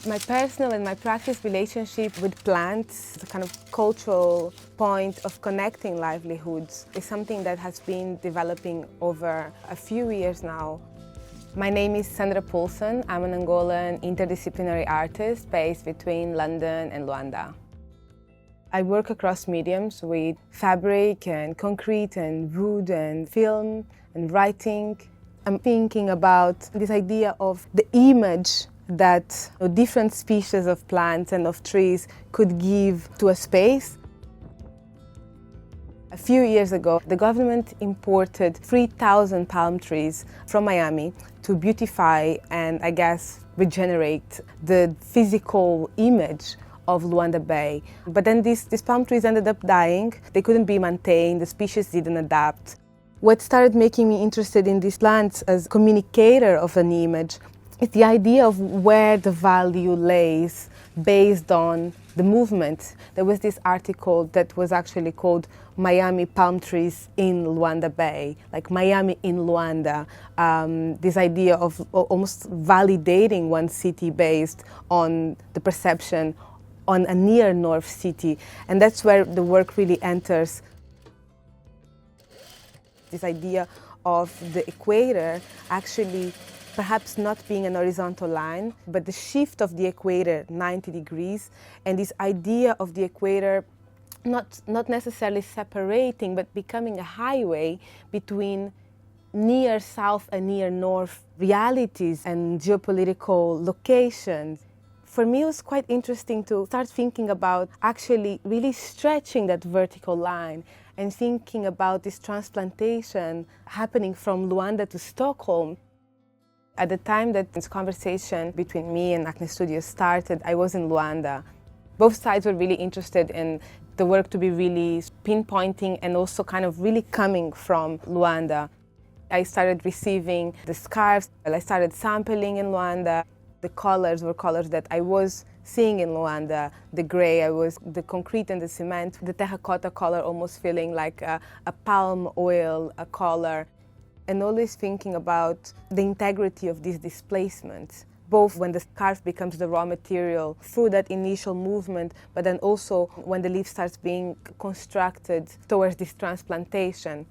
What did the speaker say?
My personal and my practice relationship with plants, the kind of cultural point of connecting livelihoods, is something that has been developing over a few years now. My name is Sandra Poulson. I'm an Angolan interdisciplinary artist based between London and Luanda. I work across mediums with fabric and concrete and wood and film and writing. I'm thinking about this idea of the image that different species of plants and of trees could give to a space. A few years ago, the government imported 3,000 palm trees from Miami to beautify and, I guess, regenerate the physical image of Luanda Bay. But then these palm trees ended up dying. They couldn't be maintained, the species didn't adapt. What started making me interested in these plants as communicator of an image is the idea of where the value lays based on the movement. There was this article that was actually called Miami Palm Trees in Luanda Bay, like Miami in Luanda. This idea of almost validating one city based on the perception on a near north city. And that's where the work really enters. This idea of the equator actually perhaps not being an horizontal line, but the shift of the equator 90 degrees, and this idea of the equator not necessarily separating, but becoming a highway between near south and near north realities and geopolitical locations. For me, it was quite interesting to start thinking about actually really stretching that vertical line and thinking about this transplantation happening from Luanda to Stockholm. At the time that this conversation between me and Acne Studios started, I was in Luanda. Both sides were really interested in the work to be really pinpointing and also kind of really coming from Luanda. I started receiving the scarves, I started sampling in Luanda. The colors were colors that I was seeing in Luanda. The gray, the concrete and the cement, the terracotta color almost feeling like a palm oil color. And always thinking about the integrity of these displacements, both when the scarf becomes the raw material through that initial movement, but then also when the leaf starts being constructed towards this transplantation.